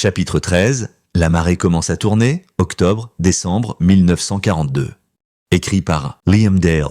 Chapitre 13. La marée commence à tourner, octobre-décembre 1942. Écrit par Liam Dale.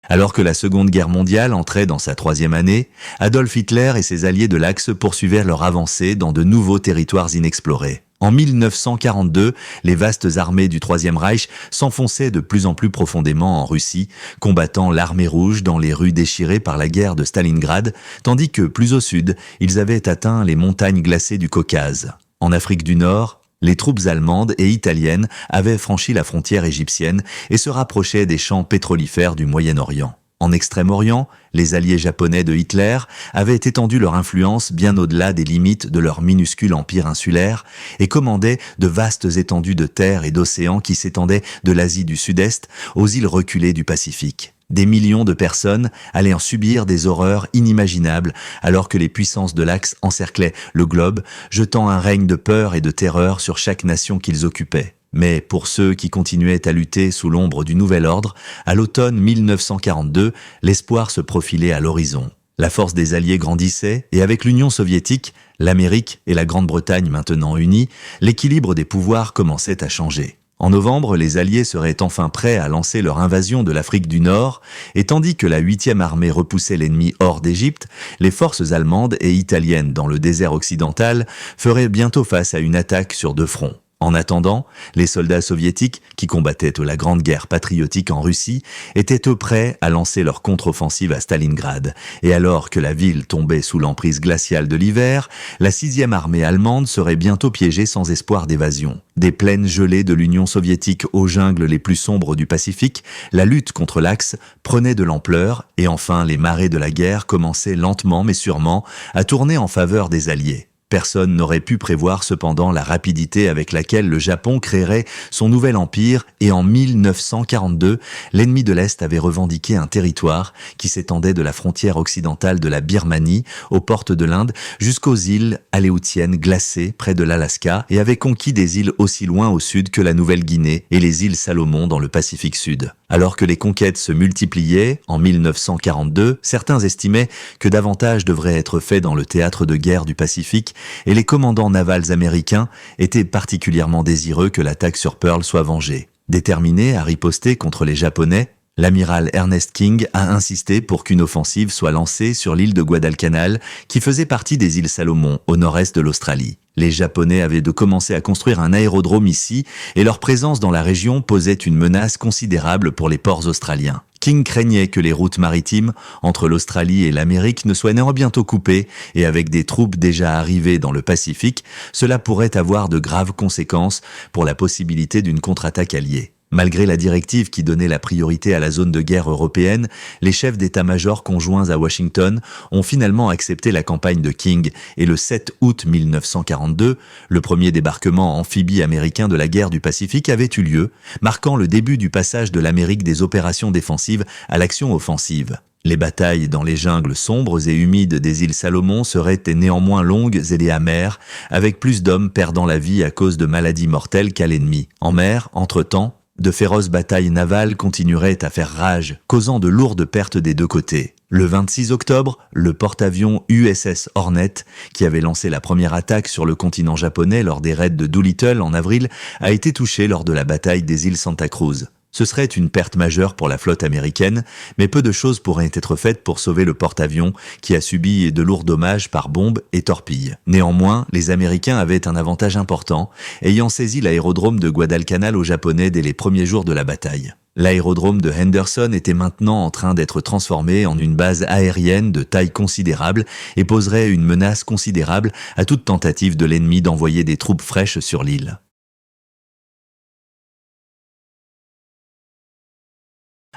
Alors que la Seconde Guerre mondiale entrait dans sa 3e année, Adolf Hitler et ses alliés de l'Axe poursuivaient leur avancée dans de nouveaux territoires inexplorés. En 1942, les vastes armées du Troisième Reich s'enfonçaient de plus en plus profondément en Russie, combattant l'armée rouge dans les rues déchirées par la guerre de Stalingrad, tandis que, plus au sud, ils avaient atteint les montagnes glacées du Caucase. En Afrique du Nord, les troupes allemandes et italiennes avaient franchi la frontière égyptienne et se rapprochaient des champs pétrolifères du Moyen-Orient. En Extrême-Orient, les alliés japonais de Hitler avaient étendu leur influence bien au-delà des limites de leur minuscule empire insulaire et commandaient de vastes étendues de terre et d'océans qui s'étendaient de l'Asie du Sud-Est aux îles reculées du Pacifique. Des millions de personnes allaient en subir des horreurs inimaginables alors que les puissances de l'Axe encerclaient le globe, jetant un règne de peur et de terreur sur chaque nation qu'ils occupaient. Mais pour ceux qui continuaient à lutter sous l'ombre du nouvel ordre, à l'automne 1942, l'espoir se profilait à l'horizon. La force des Alliés grandissait et avec l'Union soviétique, l'Amérique et la Grande-Bretagne maintenant unies, l'équilibre des pouvoirs commençait à changer. En novembre, les Alliés seraient enfin prêts à lancer leur invasion de l'Afrique du Nord, et tandis que la 8e armée repoussait l'ennemi hors d'Égypte, les forces allemandes et italiennes dans le désert occidental feraient bientôt face à une attaque sur 2 fronts. En attendant, les soldats soviétiques, qui combattaient la Grande Guerre patriotique en Russie, étaient eux prêts à lancer leur contre-offensive à Stalingrad. Et alors que la ville tombait sous l'emprise glaciale de l'hiver, la 6e armée allemande serait bientôt piégée sans espoir d'évasion. Des plaines gelées de l'Union soviétique aux jungles les plus sombres du Pacifique, la lutte contre l'Axe prenait de l'ampleur et enfin les marées de la guerre commençaient lentement mais sûrement à tourner en faveur des Alliés. Personne n'aurait pu prévoir cependant la rapidité avec laquelle le Japon créerait son nouvel empire et en 1942, l'ennemi de l'Est avait revendiqué un territoire qui s'étendait de la frontière occidentale de la Birmanie aux portes de l'Inde jusqu'aux îles aléoutiennes glacées près de l'Alaska et avait conquis des îles aussi loin au sud que la Nouvelle-Guinée et les îles Salomon dans le Pacifique Sud. Alors que les conquêtes se multipliaient, en 1942, certains estimaient que davantage devrait être fait dans le théâtre de guerre du Pacifique et les commandants navals américains étaient particulièrement désireux que l'attaque sur Pearl soit vengée. Déterminé à riposter contre les Japonais, l'amiral Ernest King a insisté pour qu'une offensive soit lancée sur l'île de Guadalcanal, qui faisait partie des îles Salomon, au nord-est de l'Australie. Les Japonais avaient de commencer à construire un aérodrome ici, et leur présence dans la région posait une menace considérable pour les ports australiens. King craignait que les routes maritimes entre l'Australie et l'Amérique ne soient bientôt coupées, et avec des troupes déjà arrivées dans le Pacifique, cela pourrait avoir de graves conséquences pour la possibilité d'une contre-attaque alliée. Malgré la directive qui donnait la priorité à la zone de guerre européenne, les chefs d'état-major conjoints à Washington ont finalement accepté la campagne de King et le 7 août 1942, le premier débarquement amphibie américain de la guerre du Pacifique avait eu lieu, marquant le début du passage de l'Amérique des opérations défensives à l'action offensive. Les batailles dans les jungles sombres et humides des îles Salomon seraient néanmoins longues et amères, avec plus d'hommes perdant la vie à cause de maladies mortelles qu'à l'ennemi. En mer, entre-temps, de féroces batailles navales continueraient à faire rage, causant de lourdes pertes des 2 côtés. Le 26 octobre, le porte-avions USS Hornet, qui avait lancé la première attaque sur le continent japonais lors des raids de Doolittle en avril, a été touché lors de la bataille des îles Santa Cruz. Ce serait une perte majeure pour la flotte américaine, mais peu de choses pourraient être faites pour sauver le porte-avions qui a subi de lourds dommages par bombes et torpilles. Néanmoins, les Américains avaient un avantage important, ayant saisi l'aérodrome de Guadalcanal aux Japonais dès les premiers jours de la bataille. L'aérodrome de Henderson était maintenant en train d'être transformé en une base aérienne de taille considérable et poserait une menace considérable à toute tentative de l'ennemi d'envoyer des troupes fraîches sur l'île.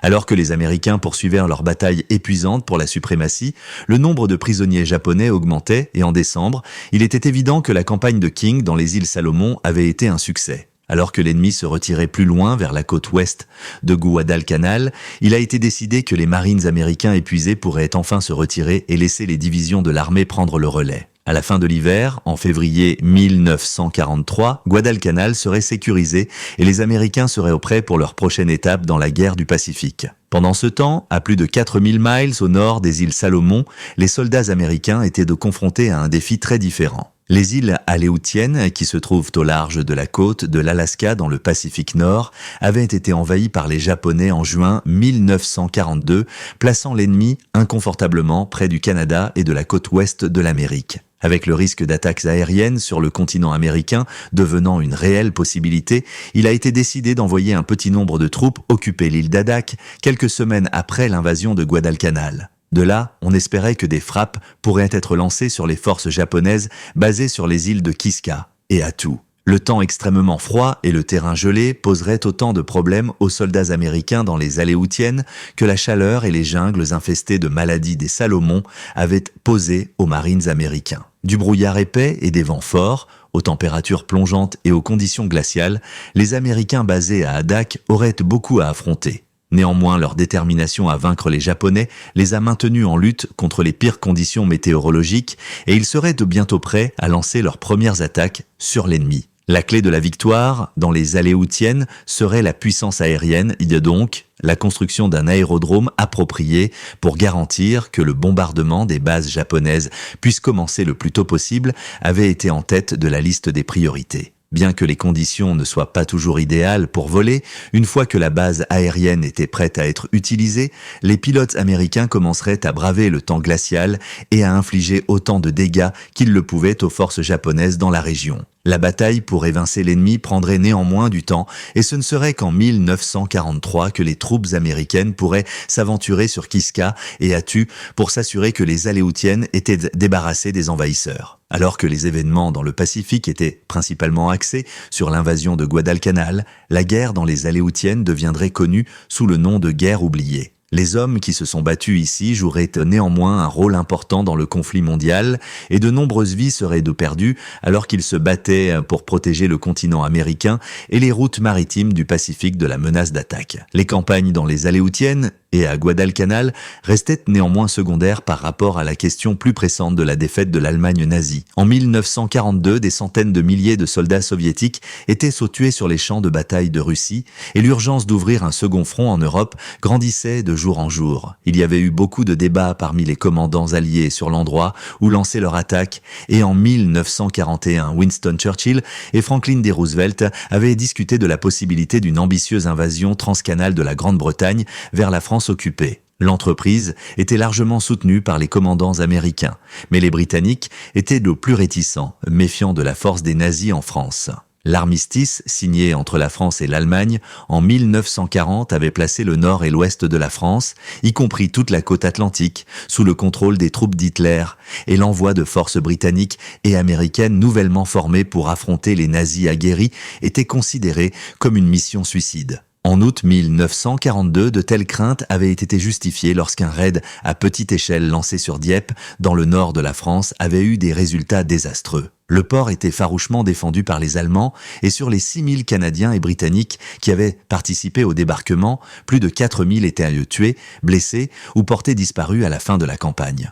Alors que les Américains poursuivaient leur bataille épuisante pour la suprématie, le nombre de prisonniers japonais augmentait et en décembre, il était évident que la campagne de King dans les îles Salomon avait été un succès. Alors que l'ennemi se retirait plus loin vers la côte ouest de Guadalcanal, il a été décidé que les marines américains épuisés pourraient enfin se retirer et laisser les divisions de l'armée prendre le relais. À la fin de l'hiver, en février 1943, Guadalcanal serait sécurisé et les Américains seraient prêts pour leur prochaine étape dans la guerre du Pacifique. Pendant ce temps, à plus de 4000 miles au nord des îles Salomon, les soldats américains étaient confrontés à un défi très différent. Les îles Aléoutiennes, qui se trouvent au large de la côte de l'Alaska dans le Pacifique Nord, avaient été envahies par les Japonais en juin 1942, plaçant l'ennemi inconfortablement près du Canada et de la côte ouest de l'Amérique. Avec le risque d'attaques aériennes sur le continent américain devenant une réelle possibilité, il a été décidé d'envoyer un petit nombre de troupes occuper l'île d'Adak quelques semaines après l'invasion de Guadalcanal. De là, on espérait que des frappes pourraient être lancées sur les forces japonaises basées sur les îles de Kiska et Attu. Le temps extrêmement froid et le terrain gelé poseraient autant de problèmes aux soldats américains dans les Aléoutiennes que la chaleur et les jungles infestées de maladies des Salomons avaient posé aux marines américains. Du brouillard épais et des vents forts, aux températures plongeantes et aux conditions glaciales, les Américains basés à Adak auraient beaucoup à affronter. Néanmoins, leur détermination à vaincre les Japonais les a maintenus en lutte contre les pires conditions météorologiques et ils seraient de bientôt prêts à lancer leurs premières attaques sur l'ennemi. La clé de la victoire dans les Aléoutiennes serait la puissance aérienne, il y a donc la construction d'un aérodrome approprié pour garantir que le bombardement des bases japonaises puisse commencer le plus tôt possible avait été en tête de la liste des priorités. Bien que les conditions ne soient pas toujours idéales pour voler, une fois que la base aérienne était prête à être utilisée, les pilotes américains commenceraient à braver le temps glacial et à infliger autant de dégâts qu'ils le pouvaient aux forces japonaises dans la région. La bataille pour évincer l'ennemi prendrait néanmoins du temps et ce ne serait qu'en 1943 que les troupes américaines pourraient s'aventurer sur Kiska et Attu pour s'assurer que les Aléoutiennes étaient débarrassées des envahisseurs. Alors que les événements dans le Pacifique étaient principalement axés sur l'invasion de Guadalcanal, la guerre dans les Aléoutiennes deviendrait connue sous le nom de guerre oubliée. Les hommes qui se sont battus ici joueraient néanmoins un rôle important dans le conflit mondial et de nombreuses vies seraient de perdues alors qu'ils se battaient pour protéger le continent américain et les routes maritimes du Pacifique de la menace d'attaque. Les campagnes dans les Aléoutiennes et à Guadalcanal restaient néanmoins secondaires par rapport à la question plus pressante de la défaite de l'Allemagne nazie. En 1942, des centaines de milliers de soldats soviétiques étaient tués sur les champs de bataille de Russie et l'urgence d'ouvrir un second front en Europe grandissait de jour en jour. Il y avait eu beaucoup de débats parmi les commandants alliés sur l'endroit où lancer leur attaque et en 1941, Winston Churchill et Franklin D. Roosevelt avaient discuté de la possibilité d'une ambitieuse invasion transcanale de la Grande-Bretagne vers la France occupée. L'entreprise était largement soutenue par les commandants américains, mais les Britanniques étaient le plus réticents, méfiant de la force des nazis en France. L'armistice, signé entre la France et l'Allemagne, en 1940 avait placé le nord et l'ouest de la France, y compris toute la côte atlantique, sous le contrôle des troupes d'Hitler, et l'envoi de forces britanniques et américaines nouvellement formées pour affronter les nazis aguerris était considéré comme une mission suicide. En août 1942, de telles craintes avaient été justifiées lorsqu'un raid à petite échelle lancé sur Dieppe, dans le nord de la France, avait eu des résultats désastreux. Le port était farouchement défendu par les Allemands et sur les 6000 Canadiens et Britanniques qui avaient participé au débarquement, plus de 4000 étaient tués, blessés ou portés disparus à la fin de la campagne.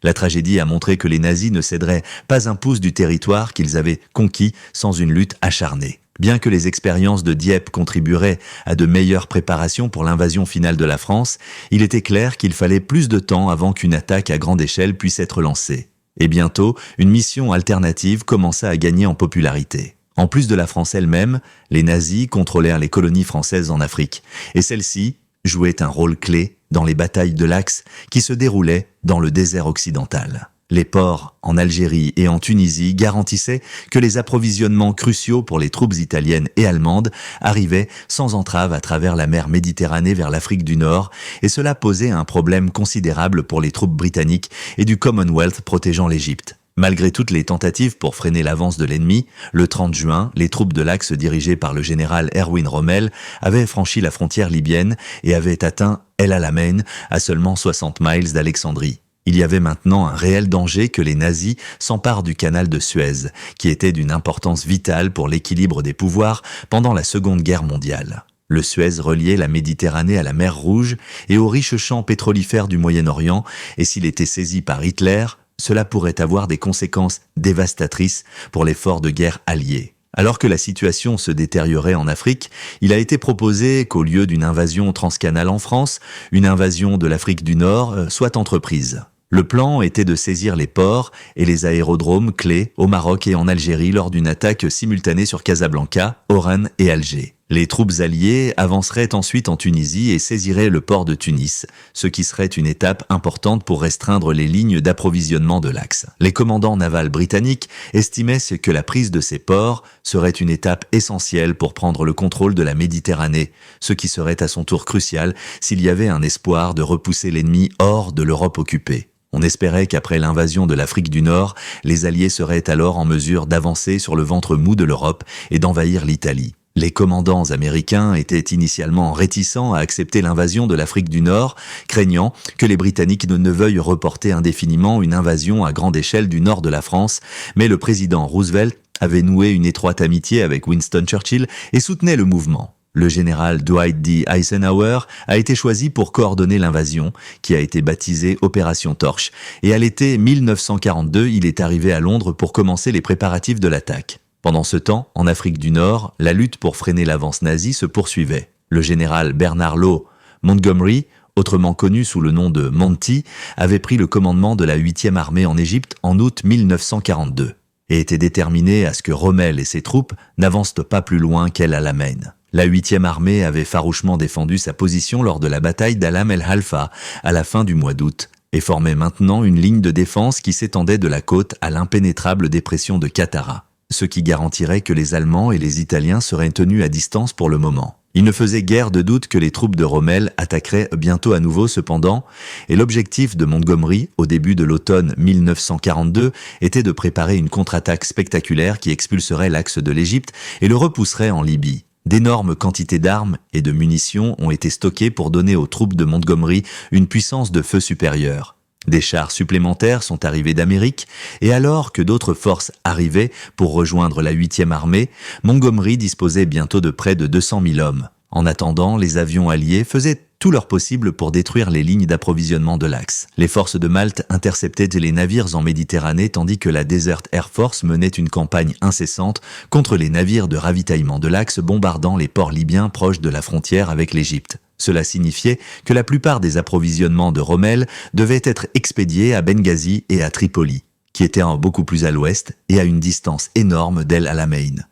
La tragédie a montré que les nazis ne céderaient pas un pouce du territoire qu'ils avaient conquis sans une lutte acharnée. Bien que les expériences de Dieppe contribueraient à de meilleures préparations pour l'invasion finale de la France, il était clair qu'il fallait plus de temps avant qu'une attaque à grande échelle puisse être lancée. Et bientôt, une mission alternative commença à gagner en popularité. En plus de la France elle-même, les nazis contrôlèrent les colonies françaises en Afrique, et celles-ci jouaient un rôle clé dans les batailles de l'Axe qui se déroulaient dans le désert occidental. Les ports en Algérie et en Tunisie garantissaient que les approvisionnements cruciaux pour les troupes italiennes et allemandes arrivaient sans entrave à travers la mer Méditerranée vers l'Afrique du Nord, et cela posait un problème considérable pour les troupes britanniques et du Commonwealth protégeant l'Égypte. Malgré toutes les tentatives pour freiner l'avance de l'ennemi, le 30 juin, les troupes de l'Axe dirigées par le général Erwin Rommel avaient franchi la frontière libyenne et avaient atteint El Alamein, à seulement 60 miles d'Alexandrie. Il y avait maintenant un réel danger que les nazis s'emparent du canal de Suez, qui était d'une importance vitale pour l'équilibre des pouvoirs pendant la Seconde Guerre mondiale. Le Suez reliait la Méditerranée à la mer Rouge et aux riches champs pétrolifères du Moyen-Orient, et s'il était saisi par Hitler, cela pourrait avoir des conséquences dévastatrices pour l'effort de guerre allié. Alors que la situation se détériorait en Afrique, il a été proposé qu'au lieu d'une invasion transcanale en France, une invasion de l'Afrique du Nord soit entreprise. Le plan était de saisir les ports et les aérodromes clés au Maroc et en Algérie lors d'une attaque simultanée sur Casablanca, Oran et Alger. Les troupes alliées avanceraient ensuite en Tunisie et saisiraient le port de Tunis, ce qui serait une étape importante pour restreindre les lignes d'approvisionnement de l'Axe. Les commandants navals britanniques estimaient que la prise de ces ports serait une étape essentielle pour prendre le contrôle de la Méditerranée, ce qui serait à son tour crucial s'il y avait un espoir de repousser l'ennemi hors de l'Europe occupée. On espérait qu'après l'invasion de l'Afrique du Nord, les Alliés seraient alors en mesure d'avancer sur le ventre mou de l'Europe et d'envahir l'Italie. Les commandants américains étaient initialement réticents à accepter l'invasion de l'Afrique du Nord, craignant que les Britanniques ne veuillent reporter indéfiniment une invasion à grande échelle du nord de la France, mais le président Roosevelt avait noué une étroite amitié avec Winston Churchill et soutenait le mouvement. Le général Dwight D. Eisenhower a été choisi pour coordonner l'invasion, qui a été baptisée Opération Torche, et à l'été 1942, il est arrivé à Londres pour commencer les préparatifs de l'attaque. Pendant ce temps, en Afrique du Nord, la lutte pour freiner l'avance nazie se poursuivait. Le général Bernard Law Montgomery, autrement connu sous le nom de Monty, avait pris le commandement de la 8e armée en Égypte en août 1942 et était déterminé à ce que Rommel et ses troupes n'avancent pas plus loin qu'El Alamein. La 8e armée avait farouchement défendu sa position lors de la bataille d'Alam el-Halfa à la fin du mois d'août et formait maintenant une ligne de défense qui s'étendait de la côte à l'impénétrable dépression de Qattara, ce qui garantirait que les Allemands et les Italiens seraient tenus à distance pour le moment. Il ne faisait guère de doute que les troupes de Rommel attaqueraient bientôt à nouveau cependant, et l'objectif de Montgomery, au début de l'automne 1942, était de préparer une contre-attaque spectaculaire qui expulserait l'axe de l'Égypte et le repousserait en Libye. D'énormes quantités d'armes et de munitions ont été stockées pour donner aux troupes de Montgomery une puissance de feu supérieure. Des chars supplémentaires sont arrivés d'Amérique, et alors que d'autres forces arrivaient pour rejoindre la 8e armée, Montgomery disposait bientôt de près de 200 000 hommes. En attendant, les avions alliés faisaient tout leur possible pour détruire les lignes d'approvisionnement de l'Axe. Les forces de Malte interceptaient les navires en Méditerranée tandis que la Desert Air Force menait une campagne incessante contre les navires de ravitaillement de l'Axe bombardant les ports libyens proches de la frontière avec l'Égypte. Cela signifiait que la plupart des approvisionnements de Rommel devaient être expédiés à Benghazi et à Tripoli, qui étaient beaucoup plus à l'ouest et à une distance énorme d'El Alamein.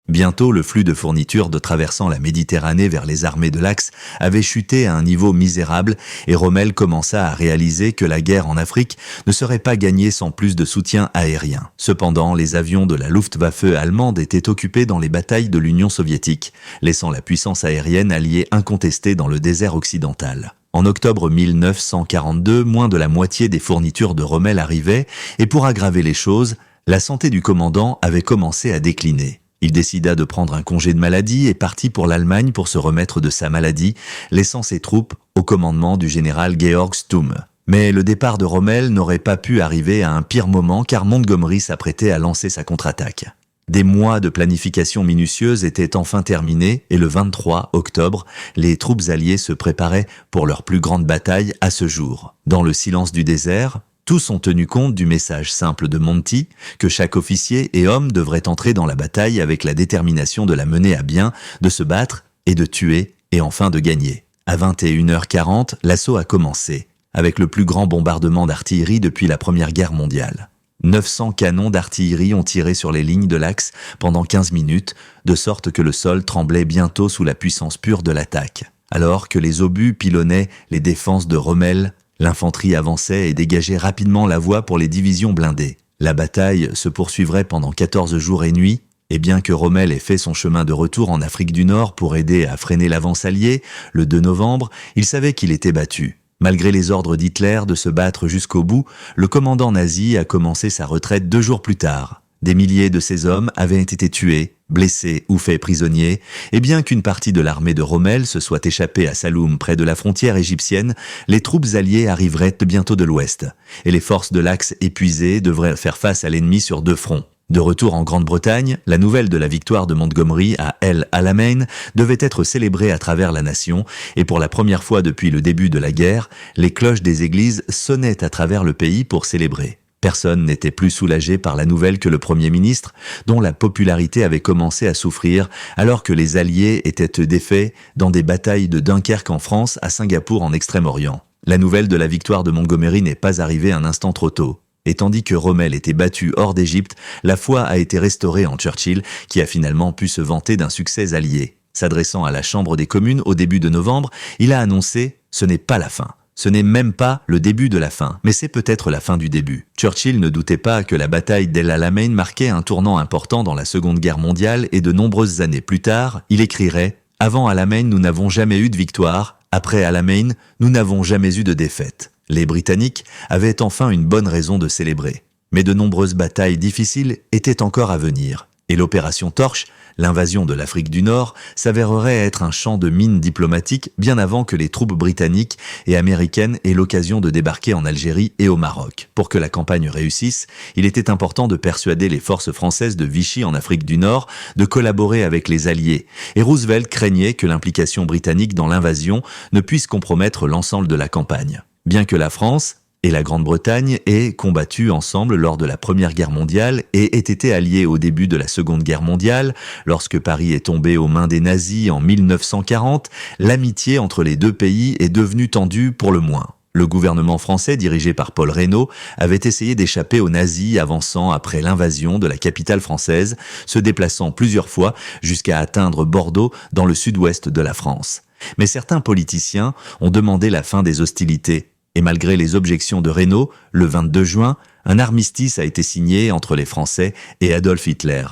Bientôt, le flux de fournitures de traversant la Méditerranée vers les armées de l'Axe avait chuté à un niveau misérable et Rommel commença à réaliser que la guerre en Afrique ne serait pas gagnée sans plus de soutien aérien. Cependant, les avions de la Luftwaffe allemande étaient occupés dans les batailles de l'Union soviétique, laissant la puissance aérienne alliée incontestée dans le désert occidental. En octobre 1942, moins de la moitié des fournitures de Rommel arrivaient et pour aggraver les choses, la santé du commandant avait commencé à décliner. Il décida de prendre un congé de maladie et partit pour l'Allemagne pour se remettre de sa maladie, laissant ses troupes au commandement du général Georg Stumme. Mais le départ de Rommel n'aurait pas pu arriver à un pire moment car Montgomery s'apprêtait à lancer sa contre-attaque. Des mois de planification minutieuse étaient enfin terminés et le 23 octobre, les troupes alliées se préparaient pour leur plus grande bataille à ce jour. Dans le silence du désert, tous ont tenu compte du message simple de Monty, que chaque officier et homme devrait entrer dans la bataille avec la détermination de la mener à bien, de se battre et de tuer et enfin de gagner. À 21h40, l'assaut a commencé, avec le plus grand bombardement d'artillerie depuis la Première Guerre mondiale. 900 canons d'artillerie ont tiré sur les lignes de l'Axe pendant 15 minutes, de sorte que le sol tremblait bientôt sous la puissance pure de l'attaque. Alors que les obus pilonnaient les défenses de Rommel, l'infanterie avançait et dégageait rapidement la voie pour les divisions blindées. La bataille se poursuivrait pendant 14 jours et nuits, et bien que Rommel ait fait son chemin de retour en Afrique du Nord pour aider à freiner l'avance alliée, le 2 novembre, il savait qu'il était battu. Malgré les ordres d'Hitler de se battre jusqu'au bout, le commandant nazi a commencé sa retraite 2 jours plus tard. Des milliers de ses hommes avaient été tués, blessés ou faits prisonniers, et bien qu'une partie de l'armée de Rommel se soit échappée à Saloum près de la frontière égyptienne, les troupes alliées arriveraient bientôt de l'ouest, et les forces de l'Axe épuisées devraient faire face à l'ennemi sur 2 fronts. De retour en Grande-Bretagne, la nouvelle de la victoire de Montgomery à El Alamein devait être célébrée à travers la nation, et pour la première fois depuis le début de la guerre, les cloches des églises sonnaient à travers le pays pour célébrer. Personne n'était plus soulagé par la nouvelle que le Premier ministre, dont la popularité avait commencé à souffrir alors que les Alliés étaient défaits dans des batailles de Dunkerque en France à Singapour en Extrême-Orient. La nouvelle de la victoire de Montgomery n'est pas arrivée un instant trop tôt. Et tandis que Rommel était battu hors d'Égypte, la foi a été restaurée en Churchill, qui a finalement pu se vanter d'un succès allié. S'adressant à la Chambre des communes au début de novembre, il a annoncé « Ce n'est pas la fin ». Ce n'est même pas le début de la fin, mais c'est peut-être la fin du début. Churchill ne doutait pas que la bataille d'El Alamein marquait un tournant important dans la Seconde Guerre mondiale et de nombreuses années plus tard, il écrirait « Avant Alamein, nous n'avons jamais eu de victoire. Après Alamein, nous n'avons jamais eu de défaite. » Les Britanniques avaient enfin une bonne raison de célébrer. Mais de nombreuses batailles difficiles étaient encore à venir. Et l'opération Torche, l'invasion de l'Afrique du Nord, s'avérerait être un champ de mines diplomatiques bien avant que les troupes britanniques et américaines aient l'occasion de débarquer en Algérie et au Maroc. Pour que la campagne réussisse, il était important de persuader les forces françaises de Vichy en Afrique du Nord de collaborer avec les Alliés. Et Roosevelt craignait que l'implication britannique dans l'invasion ne puisse compromettre l'ensemble de la campagne. Bien que la France et la Grande-Bretagne aient combattu ensemble lors de la Première Guerre mondiale et aient été alliés au début de la Seconde Guerre mondiale, lorsque Paris est tombé aux mains des nazis en 1940, l'amitié entre les deux pays est devenue tendue pour le moins. Le gouvernement français, dirigé par Paul Reynaud, avait essayé d'échapper aux nazis avançant après l'invasion de la capitale française, se déplaçant plusieurs fois jusqu'à atteindre Bordeaux dans le sud-ouest de la France. Mais certains politiciens ont demandé la fin des hostilités. Et malgré les objections de Reynaud, le 22 juin, un armistice a été signé entre les Français et Adolf Hitler.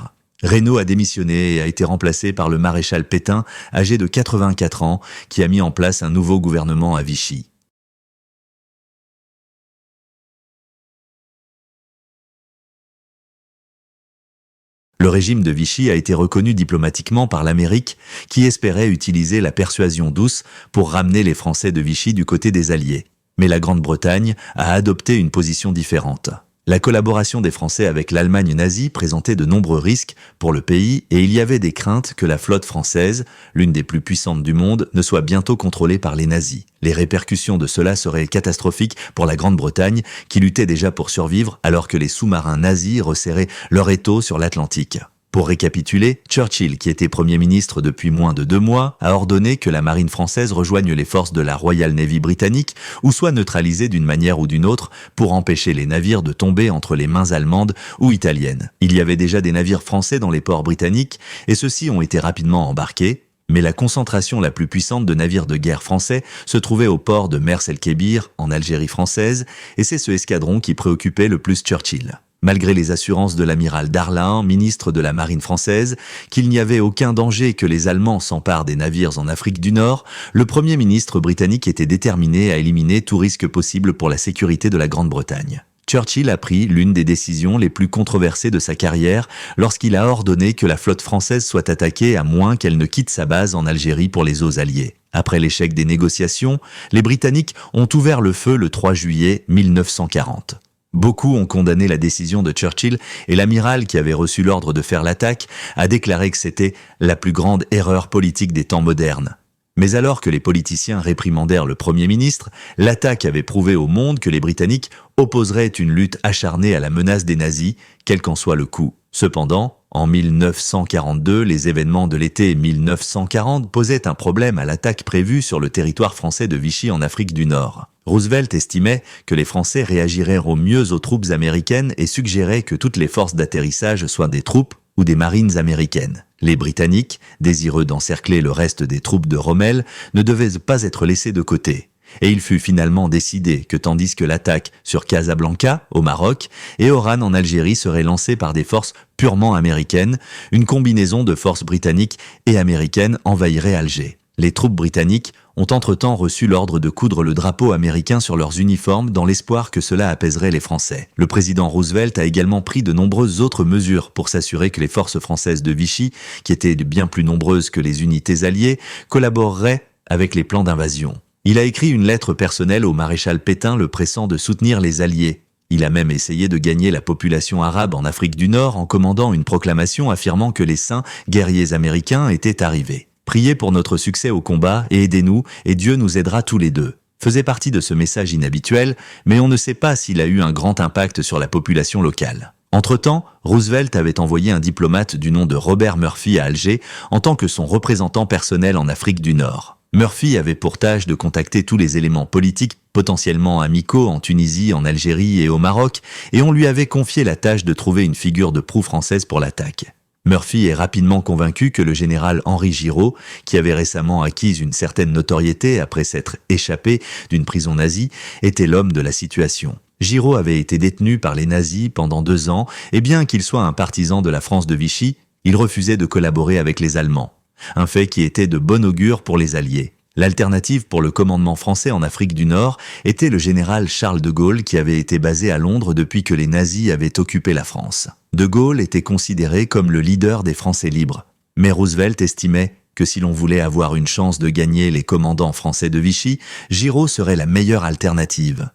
Reynaud a démissionné et a été remplacé par le maréchal Pétain, âgé de 84 ans, qui a mis en place un nouveau gouvernement à Vichy. Le régime de Vichy a été reconnu diplomatiquement par l'Amérique, qui espérait utiliser la persuasion douce pour ramener les Français de Vichy du côté des Alliés. Mais la Grande-Bretagne a adopté une position différente. La collaboration des Français avec l'Allemagne nazie présentait de nombreux risques pour le pays et il y avait des craintes que la flotte française, l'une des plus puissantes du monde, ne soit bientôt contrôlée par les nazis. Les répercussions de cela seraient catastrophiques pour la Grande-Bretagne qui luttait déjà pour survivre alors que les sous-marins nazis resserraient leur étau sur l'Atlantique. Pour récapituler, Churchill, qui était Premier ministre depuis moins de 2 mois, a ordonné que la marine française rejoigne les forces de la Royal Navy britannique ou soit neutralisée d'une manière ou d'une autre pour empêcher les navires de tomber entre les mains allemandes ou italiennes. Il y avait déjà des navires français dans les ports britanniques et ceux-ci ont été rapidement embarqués, mais la concentration la plus puissante de navires de guerre français se trouvait au port de Mers el-Kébir, en Algérie française, et c'est ce escadron qui préoccupait le plus Churchill. Malgré les assurances de l'amiral Darlan, ministre de la Marine française, qu'il n'y avait aucun danger que les Allemands s'emparent des navires en Afrique du Nord, le Premier ministre britannique était déterminé à éliminer tout risque possible pour la sécurité de la Grande-Bretagne. Churchill a pris l'une des décisions les plus controversées de sa carrière lorsqu'il a ordonné que la flotte française soit attaquée à moins qu'elle ne quitte sa base en Algérie pour les eaux alliées. Après l'échec des négociations, les Britanniques ont ouvert le feu le 3 juillet 1940. Beaucoup ont condamné la décision de Churchill et l'amiral qui avait reçu l'ordre de faire l'attaque a déclaré que c'était la plus grande erreur politique des temps modernes. Mais alors que les politiciens réprimandèrent le Premier ministre, l'attaque avait prouvé au monde que les Britanniques opposeraient une lutte acharnée à la menace des nazis, quel qu'en soit le coût. Cependant, en 1942, les événements de l'été 1940 posaient un problème à l'attaque prévue sur le territoire français de Vichy en Afrique du Nord. Roosevelt estimait que les Français réagiraient au mieux aux troupes américaines et suggérait que toutes les forces d'atterrissage soient des troupes ou des marines américaines. Les Britanniques, désireux d'encercler le reste des troupes de Rommel, ne devaient pas être laissés de côté. Et il fut finalement décidé que tandis que l'attaque sur Casablanca, au Maroc, et Oran en Algérie serait lancée par des forces purement américaines, une combinaison de forces britanniques et américaines envahirait Alger. Les troupes britanniques ont entre-temps reçu l'ordre de coudre le drapeau américain sur leurs uniformes dans l'espoir que cela apaiserait les Français. Le président Roosevelt a également pris de nombreuses autres mesures pour s'assurer que les forces françaises de Vichy, qui étaient bien plus nombreuses que les unités alliées, collaboreraient avec les plans d'invasion. Il a écrit une lettre personnelle au maréchal Pétain le pressant de soutenir les Alliés. Il a même essayé de gagner la population arabe en Afrique du Nord en commandant une proclamation affirmant que les saints guerriers américains étaient arrivés. Priez pour notre succès au combat et aidez-nous, et Dieu nous aidera tous les deux. Faisait partie de ce message inhabituel, mais on ne sait pas s'il a eu un grand impact sur la population locale. Entre-temps, Roosevelt avait envoyé un diplomate du nom de Robert Murphy à Alger en tant que son représentant personnel en Afrique du Nord. Murphy avait pour tâche de contacter tous les éléments politiques potentiellement amicaux en Tunisie, en Algérie et au Maroc, et on lui avait confié la tâche de trouver une figure de proue française pour l'attaque. Murphy est rapidement convaincu que le général Henri Giraud, qui avait récemment acquis une certaine notoriété après s'être échappé d'une prison nazie, était l'homme de la situation. Giraud avait été détenu par les nazis pendant 2 ans, et bien qu'il soit un partisan de la France de Vichy, il refusait de collaborer avec les Allemands. Un fait qui était de bon augure pour les Alliés. L'alternative pour le commandement français en Afrique du Nord était le général Charles de Gaulle qui avait été basé à Londres depuis que les nazis avaient occupé la France. De Gaulle était considéré comme le leader des Français libres. Mais Roosevelt estimait que si l'on voulait avoir une chance de gagner les commandants français de Vichy, Giraud serait la meilleure alternative.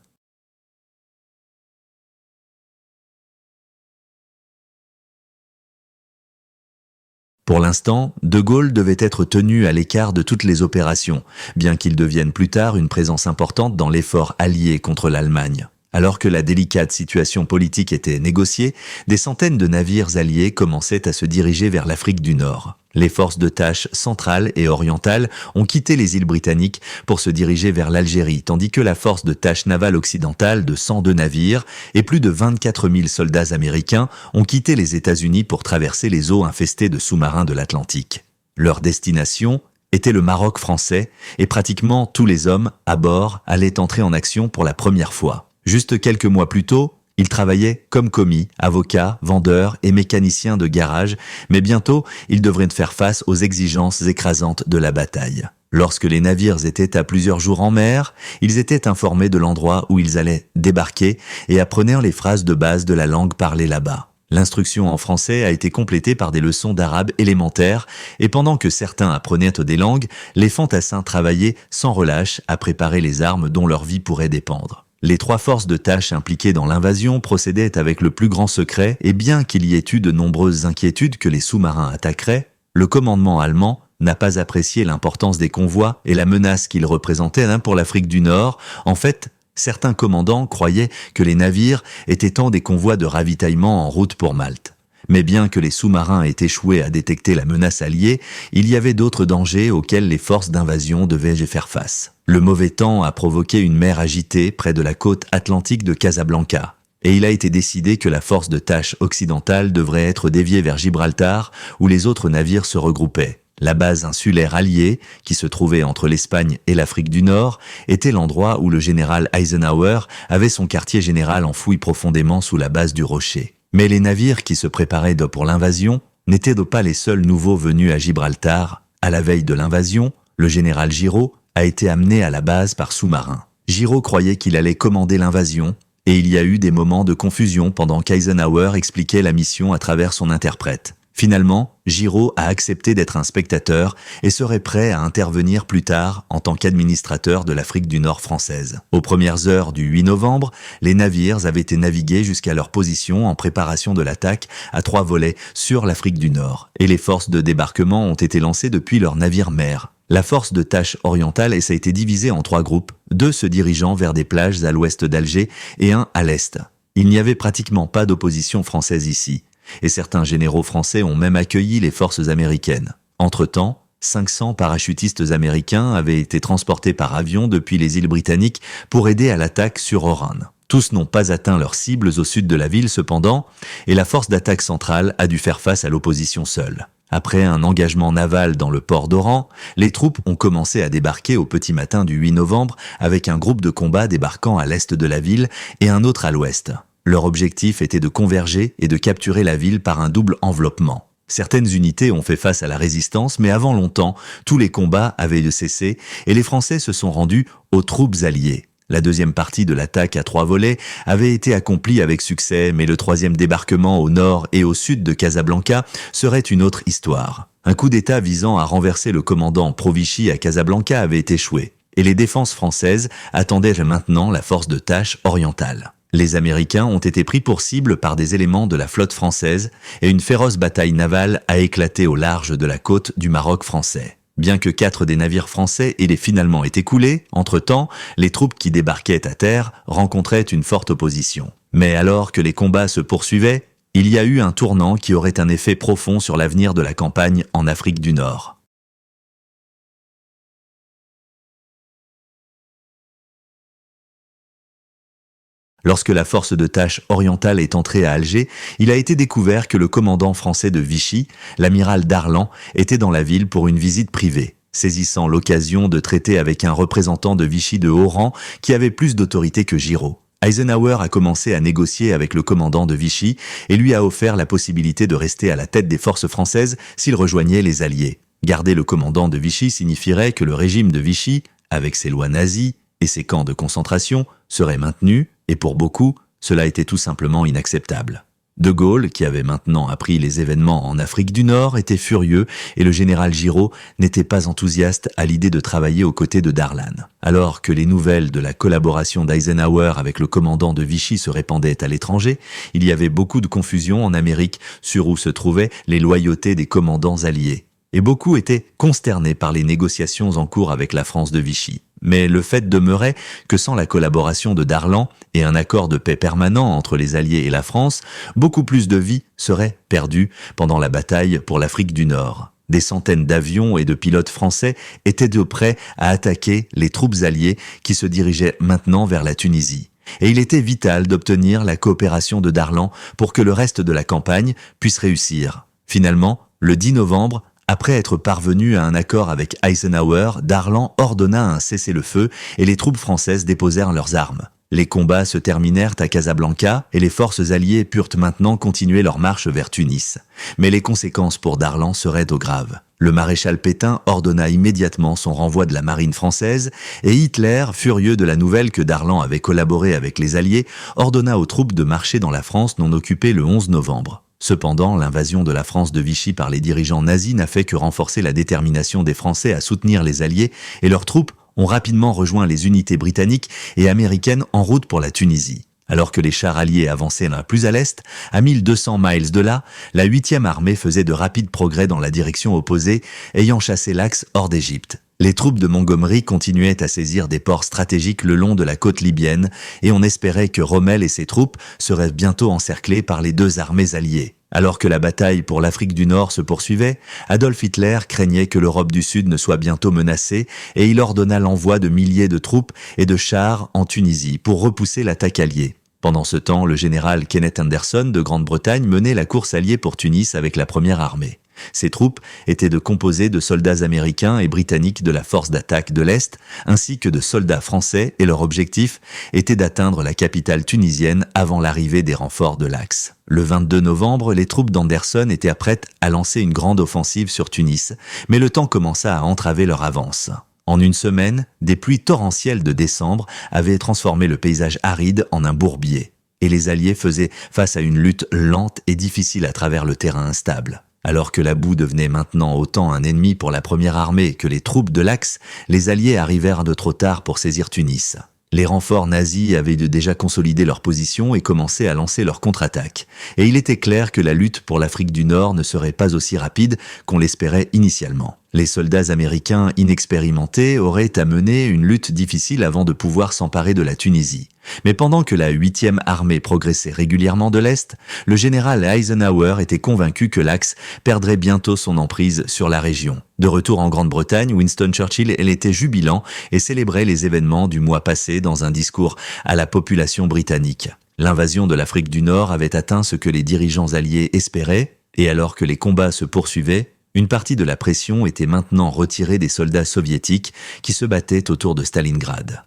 Pour l'instant, De Gaulle devait être tenu à l'écart de toutes les opérations, bien qu'il devienne plus tard une présence importante dans l'effort allié contre l'Allemagne. Alors que la délicate situation politique était négociée, des centaines de navires alliés commençaient à se diriger vers l'Afrique du Nord. Les forces de tâche centrales et orientales ont quitté les îles britanniques pour se diriger vers l'Algérie, tandis que la force de tâche navale occidentale de 102 navires et plus de 24 000 soldats américains ont quitté les États-Unis pour traverser les eaux infestées de sous-marins de l'Atlantique. Leur destination était le Maroc français et pratiquement tous les hommes à bord allaient entrer en action pour la première fois. Juste quelques mois plus tôt, ils travaillaient comme commis, avocats, vendeurs et mécaniciens de garage, mais bientôt, ils devraient faire face aux exigences écrasantes de la bataille. Lorsque les navires étaient à plusieurs jours en mer, ils étaient informés de l'endroit où ils allaient débarquer et apprenaient les phrases de base de la langue parlée là-bas. L'instruction en français a été complétée par des leçons d'arabe élémentaires et pendant que certains apprenaient des langues, les fantassins travaillaient sans relâche à préparer les armes dont leur vie pourrait dépendre. Les 3 forces de tâche impliquées dans l'invasion procédaient avec le plus grand secret et bien qu'il y ait eu de nombreuses inquiétudes que les sous-marins attaqueraient, le commandement allemand n'a pas apprécié l'importance des convois et la menace qu'ils représentaient pour l'Afrique du Nord. En fait, certains commandants croyaient que les navires étaient tant des convois de ravitaillement en route pour Malte. Mais bien que les sous-marins aient échoué à détecter la menace alliée, il y avait d'autres dangers auxquels les forces d'invasion devaient faire face. Le mauvais temps a provoqué une mer agitée près de la côte atlantique de Casablanca, et il a été décidé que la force de tâche occidentale devrait être déviée vers Gibraltar, où les autres navires se regroupaient. La base insulaire alliée, qui se trouvait entre l'Espagne et l'Afrique du Nord, était l'endroit où le général Eisenhower avait son quartier général enfoui profondément sous la base du rocher. Mais les navires qui se préparaient pour l'invasion n'étaient pas les seuls nouveaux venus à Gibraltar. À la veille de l'invasion, le général Giraud a été amené à la base par sous-marin. Giraud croyait qu'il allait commander l'invasion, et il y a eu des moments de confusion pendant qu'Eisenhower expliquait la mission à travers son interprète. Finalement, Giraud a accepté d'être un spectateur et serait prêt à intervenir plus tard en tant qu'administrateur de l'Afrique du Nord française. Aux premières heures du 8 novembre, les navires avaient été navigués jusqu'à leur position en préparation de l'attaque à 3 volets sur l'Afrique du Nord, et les forces de débarquement ont été lancées depuis leurs navires-mères. La force de tâche orientale a été divisée en 3 groupes, 2 se dirigeant vers des plages à l'ouest d'Alger et 1 à l'est. Il n'y avait pratiquement pas d'opposition française ici, et certains généraux français ont même accueilli les forces américaines. Entre-temps, 500 parachutistes américains avaient été transportés par avion depuis les îles britanniques pour aider à l'attaque sur Oran. Tous n'ont pas atteint leurs cibles au sud de la ville cependant, et la force d'attaque centrale a dû faire face à l'opposition seule. Après un engagement naval dans le port d'Oran, les troupes ont commencé à débarquer au petit matin du 8 novembre avec un groupe de combat débarquant à l'est de la ville et un autre à l'ouest. Leur objectif était de converger et de capturer la ville par un double enveloppement. Certaines unités ont fait face à la résistance, mais avant longtemps, tous les combats avaient cessé et les Français se sont rendus aux troupes alliées. La deuxième partie de l'attaque à 3 volets avait été accomplie avec succès, mais le 3e débarquement au nord et au sud de Casablanca serait une autre histoire. Un coup d'État visant à renverser le commandant pro-Vichy à Casablanca avait échoué, et les défenses françaises attendaient maintenant la force de tâche orientale. Les Américains ont été pris pour cible par des éléments de la flotte française et une féroce bataille navale a éclaté au large de la côte du Maroc français. Bien que 4 des navires français aient finalement été coulés, entre-temps, les troupes qui débarquaient à terre rencontraient une forte opposition. Mais alors que les combats se poursuivaient, il y a eu un tournant qui aurait un effet profond sur l'avenir de la campagne en Afrique du Nord. Lorsque la force de tâche orientale est entrée à Alger, il a été découvert que le commandant français de Vichy, l'amiral Darlan, était dans la ville pour une visite privée, saisissant l'occasion de traiter avec un représentant de Vichy de haut rang qui avait plus d'autorité que Giraud. Eisenhower a commencé à négocier avec le commandant de Vichy et lui a offert la possibilité de rester à la tête des forces françaises s'il rejoignait les Alliés. Garder le commandant de Vichy signifierait que le régime de Vichy, avec ses lois nazies et ses camps de concentration, serait maintenu, et pour beaucoup, cela était tout simplement inacceptable. De Gaulle, qui avait maintenant appris les événements en Afrique du Nord, était furieux et le général Giraud n'était pas enthousiaste à l'idée de travailler aux côtés de Darlan. Alors que les nouvelles de la collaboration d'Eisenhower avec le commandant de Vichy se répandaient à l'étranger, il y avait beaucoup de confusion en Amérique sur où se trouvaient les loyautés des commandants alliés. Et beaucoup étaient consternés par les négociations en cours avec la France de Vichy. Mais le fait demeurait que sans la collaboration de Darlan et un accord de paix permanent entre les Alliés et la France, beaucoup plus de vies seraient perdues pendant la bataille pour l'Afrique du Nord. Des centaines d'avions et de pilotes français étaient de prêt à attaquer les troupes alliées qui se dirigeaient maintenant vers la Tunisie. Et il était vital d'obtenir la coopération de Darlan pour que le reste de la campagne puisse réussir. Finalement, le 10 novembre, après être parvenu à un accord avec Eisenhower, Darlan ordonna un cessez-le-feu et les troupes françaises déposèrent leurs armes. Les combats se terminèrent à Casablanca et les forces alliées purent maintenant continuer leur marche vers Tunis. Mais les conséquences pour Darlan seraient au grave. Le maréchal Pétain ordonna immédiatement son renvoi de la marine française et Hitler, furieux de la nouvelle que Darlan avait collaboré avec les Alliés, ordonna aux troupes de marcher dans la France non occupée le 11 novembre. Cependant, l'invasion de la France de Vichy par les dirigeants nazis n'a fait que renforcer la détermination des Français à soutenir les Alliés et leurs troupes ont rapidement rejoint les unités britanniques et américaines en route pour la Tunisie. Alors que les chars alliés avançaient plus à l'est, à 1200 miles de là, la 8e armée faisait de rapides progrès dans la direction opposée, ayant chassé l'Axe hors d'Égypte. Les troupes de Montgomery continuaient à saisir des ports stratégiques le long de la côte libyenne et on espérait que Rommel et ses troupes seraient bientôt encerclés par les 2 armées alliées. Alors que la bataille pour l'Afrique du Nord se poursuivait, Adolf Hitler craignait que l'Europe du Sud ne soit bientôt menacée et il ordonna l'envoi de milliers de troupes et de chars en Tunisie pour repousser l'attaque alliée. Pendant ce temps, le général Kenneth Anderson de Grande-Bretagne menait la course alliée pour Tunis avec la première armée. Ces troupes étaient composées de soldats américains et britanniques de la force d'attaque de l'Est, ainsi que de soldats français et leur objectif était d'atteindre la capitale tunisienne avant l'arrivée des renforts de l'Axe. Le 22 novembre, les troupes d'Anderson étaient prêtes à lancer une grande offensive sur Tunis, mais le temps commença à entraver leur avance. En une semaine, des pluies torrentielles de décembre avaient transformé le paysage aride en un bourbier, et les Alliés faisaient face à une lutte lente et difficile à travers le terrain instable. Alors que la boue devenait maintenant autant un ennemi pour la première armée que les troupes de l'Axe, les Alliés arrivèrent de trop tard pour saisir Tunis. Les renforts nazis avaient déjà consolidé leur position et commencé à lancer leur contre-attaque. Et il était clair que la lutte pour l'Afrique du Nord ne serait pas aussi rapide qu'on l'espérait initialement. Les soldats américains inexpérimentés auraient à mener une lutte difficile avant de pouvoir s'emparer de la Tunisie. Mais pendant que la 8e armée progressait régulièrement de l'Est, le général Eisenhower était convaincu que l'Axe perdrait bientôt son emprise sur la région. De retour en Grande-Bretagne, Winston Churchill était jubilant et célébrait les événements du mois passé dans un discours à la population britannique. L'invasion de l'Afrique du Nord avait atteint ce que les dirigeants alliés espéraient, et alors que les combats se poursuivaient, une partie de la pression était maintenant retirée des soldats soviétiques qui se battaient autour de Stalingrad.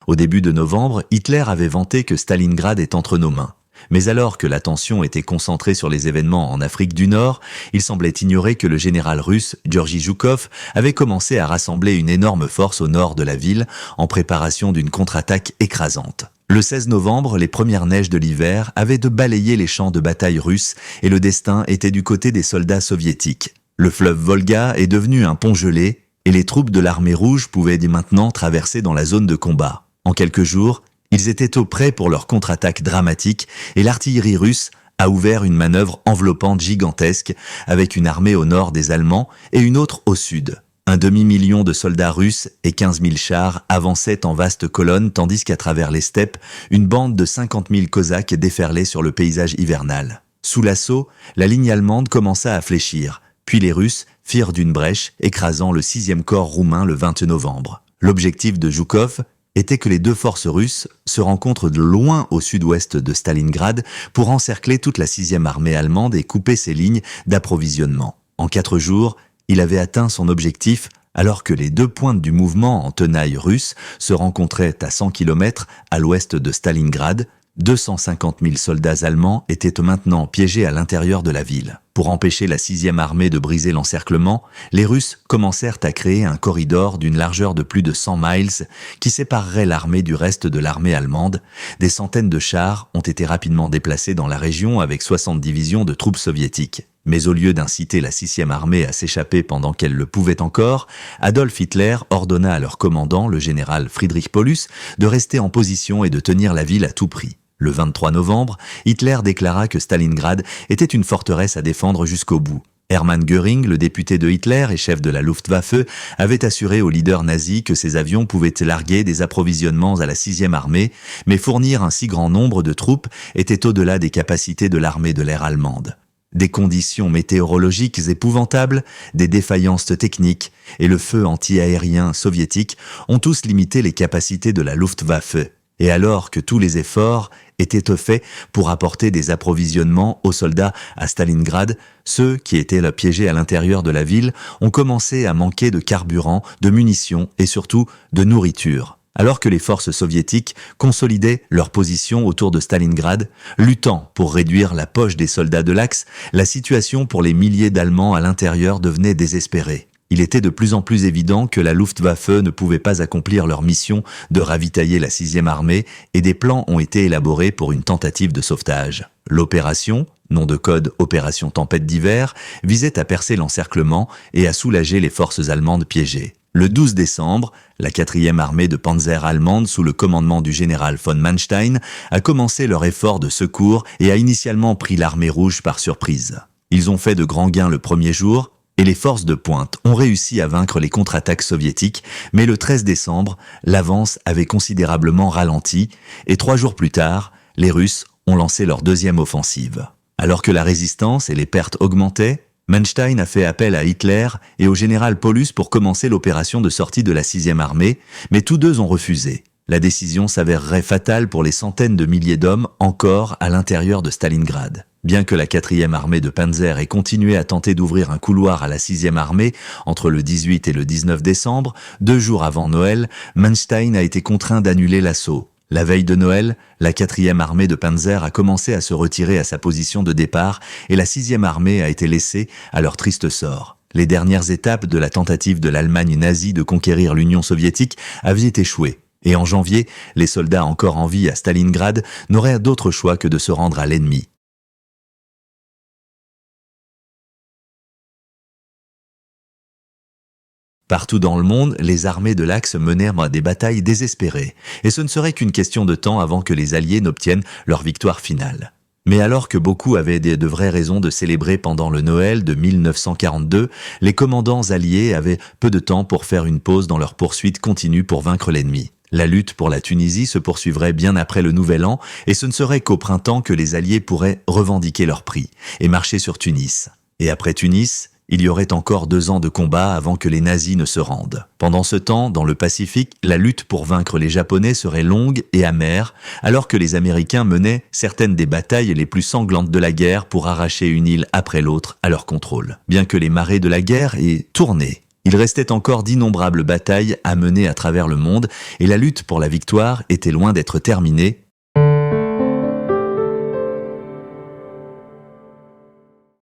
Au début de novembre, Hitler avait vanté que Stalingrad est entre nos mains. Mais alors que l'attention était concentrée sur les événements en Afrique du Nord, il semblait ignorer que le général russe, Georgi Zhukov, avait commencé à rassembler une énorme force au nord de la ville en préparation d'une contre-attaque écrasante. Le 16 novembre, les premières neiges de l'hiver avaient balayé les champs de bataille russes et le destin était du côté des soldats soviétiques. Le fleuve Volga est devenu un pont gelé et les troupes de l'armée rouge pouvaient dès maintenant traverser dans la zone de combat. En quelques jours, ils étaient au prêt pour leur contre-attaque dramatique et l'artillerie russe a ouvert une manœuvre enveloppante gigantesque avec une armée au nord des Allemands et une autre au sud. Un demi-million de soldats russes et 15 000 chars avançaient en vastes colonnes tandis qu'à travers les steppes, une bande de 50 000 cosaques déferlait sur le paysage hivernal. Sous l'assaut, la ligne allemande commença à fléchir, puis les Russes firent d'une brèche, écrasant le 6e corps roumain le 20 novembre. L'objectif de Zhukov était que les deux forces russes se rencontrent de loin au sud-ouest de Stalingrad pour encercler toute la 6e armée allemande et couper ses lignes d'approvisionnement. En 4 jours, il avait atteint son objectif alors que les deux pointes du mouvement en tenaille russe se rencontraient à 100 km à l'ouest de Stalingrad. 250 000 soldats allemands étaient maintenant piégés à l'intérieur de la ville. Pour empêcher la 6e armée de briser l'encerclement, les Russes commencèrent à créer un corridor d'une largeur de plus de 100 miles qui séparerait l'armée du reste de l'armée allemande. Des centaines de chars ont été rapidement déplacés dans la région avec 60 divisions de troupes soviétiques. Mais au lieu d'inciter la 6e armée à s'échapper pendant qu'elle le pouvait encore, Adolf Hitler ordonna à leur commandant, le général Friedrich Paulus, de rester en position et de tenir la ville à tout prix. Le 23 novembre, Hitler déclara que Stalingrad était une forteresse à défendre jusqu'au bout. Hermann Göring, le député de Hitler et chef de la Luftwaffe, avait assuré aux leaders nazis que ses avions pouvaient larguer des approvisionnements à la 6e armée, mais fournir un si grand nombre de troupes était au-delà des capacités de l'armée de l'air allemande. Des conditions météorologiques épouvantables, des défaillances techniques et le feu anti-aérien soviétique ont tous limité les capacités de la Luftwaffe. Et alors que tous les efforts étaient faits pour apporter des approvisionnements aux soldats à Stalingrad, ceux qui étaient là piégés à l'intérieur de la ville ont commencé à manquer de carburant, de munitions et surtout de nourriture. Alors que les forces soviétiques consolidaient leur position autour de Stalingrad, luttant pour réduire la poche des soldats de l'Axe, la situation pour les milliers d'Allemands à l'intérieur devenait désespérée. Il était de plus en plus évident que la Luftwaffe ne pouvait pas accomplir leur mission de ravitailler la 6e armée et des plans ont été élaborés pour une tentative de sauvetage. L'opération, nom de code Opération Tempête d'hiver, visait à percer l'encerclement et à soulager les forces allemandes piégées. Le 12 décembre, la 4e armée de panzer allemande sous le commandement du général von Manstein a commencé leur effort de secours et a initialement pris l'armée rouge par surprise. Ils ont fait de grands gains le premier jour, et les forces de pointe ont réussi à vaincre les contre-attaques soviétiques, mais le 13 décembre, l'avance avait considérablement ralenti, et 3 jours plus tard, les Russes ont lancé leur 2e offensive. Alors que la résistance et les pertes augmentaient, Manstein a fait appel à Hitler et au général Paulus pour commencer l'opération de sortie de la 6e armée, mais tous deux ont refusé. La décision s'avérerait fatale pour les centaines de milliers d'hommes encore à l'intérieur de Stalingrad. Bien que la 4e armée de Panzer ait continué à tenter d'ouvrir un couloir à la 6e armée entre le 18 et le 19 décembre, 2 jours avant Noël, Manstein a été contraint d'annuler l'assaut. La veille de Noël, la 4e armée de Panzer a commencé à se retirer à sa position de départ et la 6e armée a été laissée à leur triste sort. Les dernières étapes de la tentative de l'Allemagne nazie de conquérir l'Union soviétique avaient échoué. Et en janvier, les soldats encore en vie à Stalingrad n'auraient d'autre choix que de se rendre à l'ennemi. Partout dans le monde, les armées de l'Axe menèrent des batailles désespérées, et ce ne serait qu'une question de temps avant que les Alliés n'obtiennent leur victoire finale. Mais alors que beaucoup avaient de vraies raisons de célébrer pendant le Noël de 1942, les commandants alliés avaient peu de temps pour faire une pause dans leur poursuite continue pour vaincre l'ennemi. La lutte pour la Tunisie se poursuivrait bien après le Nouvel An, et ce ne serait qu'au printemps que les Alliés pourraient revendiquer leur prix et marcher sur Tunis. Et après Tunis, il y aurait encore 2 ans de combat avant que les nazis ne se rendent. Pendant ce temps, dans le Pacifique, la lutte pour vaincre les Japonais serait longue et amère, alors que les Américains menaient certaines des batailles les plus sanglantes de la guerre pour arracher une île après l'autre à leur contrôle. Bien que les marées de la guerre aient tourné, il restait encore d'innombrables batailles à mener à travers le monde et la lutte pour la victoire était loin d'être terminée,